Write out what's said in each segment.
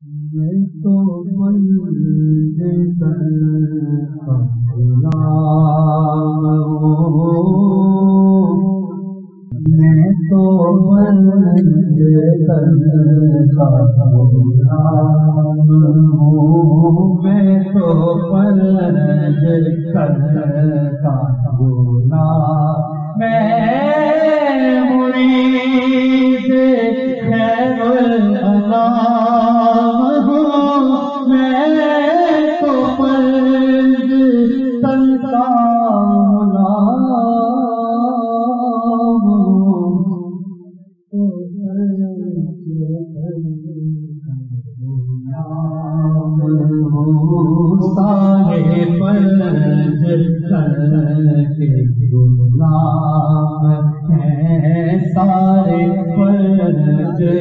میں تو غلام ہوں، میں تو غلام ہوں، میں تو غلام، میں مرید خیر الانام ہوں، میں تو تن کا غلام ہوں، سارے فرض کے غلام ہیں، سارے فرض کے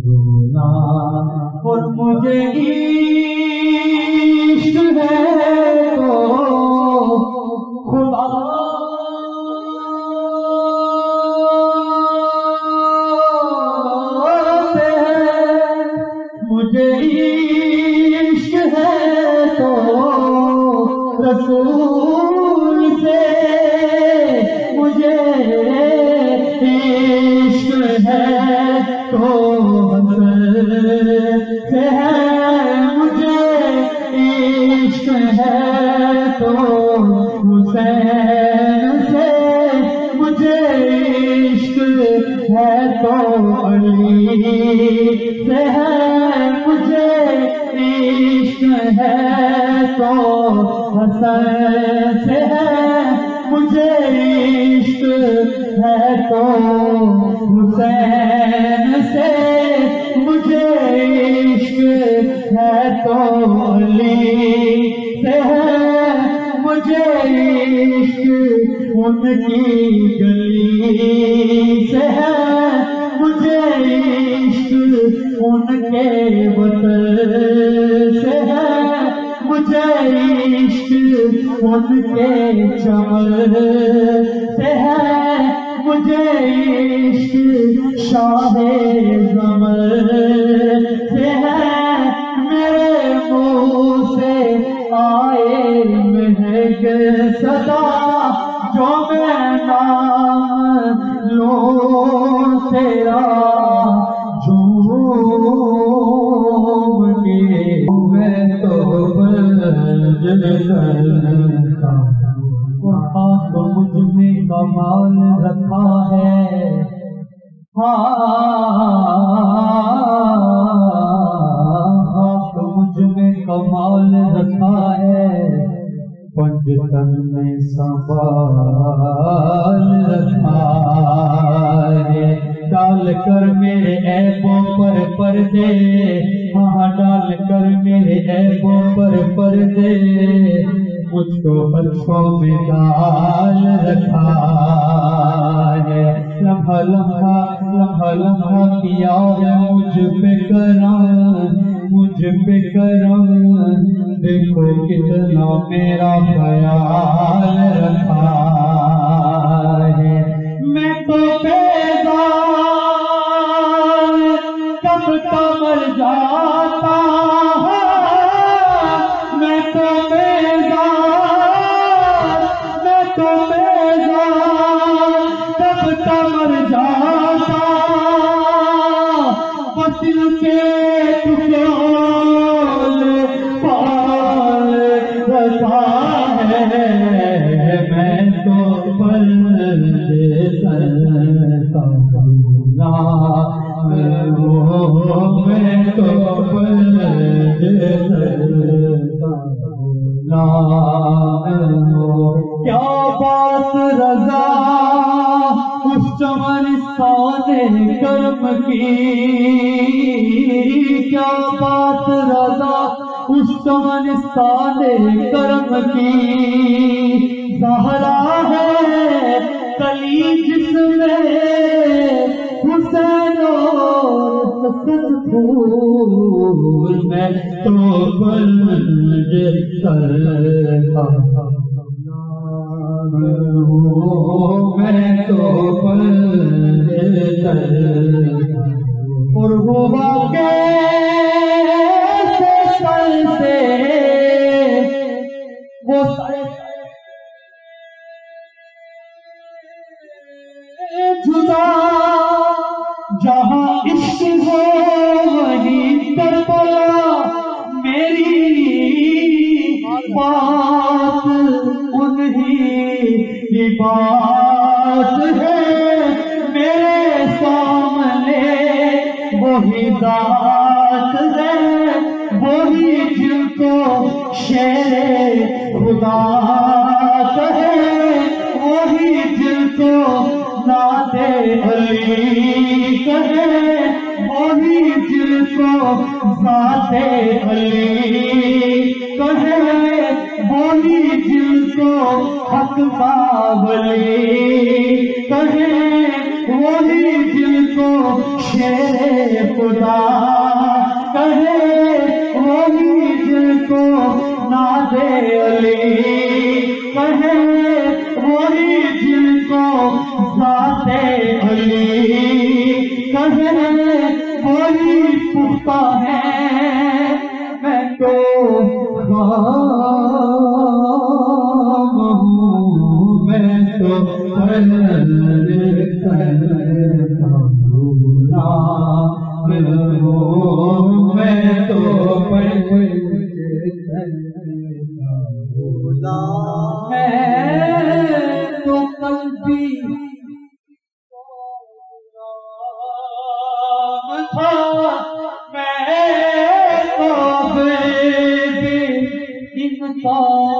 غلام، اور مجھے عشق ہے تو خدا سے، مجھے عشق ہے تو رسول سے، مجھے عشق ہے تو حسن سے ہے، مجھے عشق ہے تو حسین سے، مجھے عشق ہے تو علی سے ہے، مجھے عشق ہے تو حسن سے ہے، مجھے عشق ہے تو حسین سے، مجھے عشق ہے تو علی سے ہے، مجھے عشق ان کی گلی سے ہے، مجھے عشق ان کے وطن سے ہے، مجھے عشق ان کے چمن سے ہے، مجھے عشق شاہ زمن سے ہے، میرے منہ سے آئے مہک صدا جو میں نام لوں تیرا جھوم کے، میں تو بلند کرتا ہوں، تو مجھ میں کمال رکھا ہے، تو مجھ میں کمال رکھا ہے، پنجتن میں سنبھال رکھا ہے، ڈال کر میرے عیبوں پر پردے، ہاں ڈال کر میرے عیبوں پر پردے، مجھ کو بچوں میں ڈال رکھا ہے، لمحہ لمحہ لمحہ لمحہ کیا ہے مجھ پہ کرم، مجھ پہ کرم، دیکھو کتنا میرا خیال رکھا ہے، میں تو بیزار کب کا مر جاتا، میں تو بیزار کب کا مر جاتا، بس ان کے میں تو بلند کرتا ہوں، میں تو بلند کرتا ہوں، کیا بات رضا اس چمنستان کرم کی، کیا بات رضا اس چمنستان کرم کی، زہرا ہے کلی جس میں حسین اور حسن پھول، میں تو بلند کرتا ہوں، میں تو بلند کرتا ہوں، اور وہ واقع بات ہے میرے سامنے، وہی ذات ہے وہی جن کو شیر خدا کہے، وہی جن کو نعت علی کہے، وہی جن کو ذات علی کہے، وہی جن کو حق باولی کہے، وہی جن کو شیر خدا کہے، وہی جن کو نعت علی کہے، وہی جن کو ذات علی کہے، وہی پختہ ہے میں تو خام ہوں، میں تو میں تو قلبی تھا، میں تو بے انتہا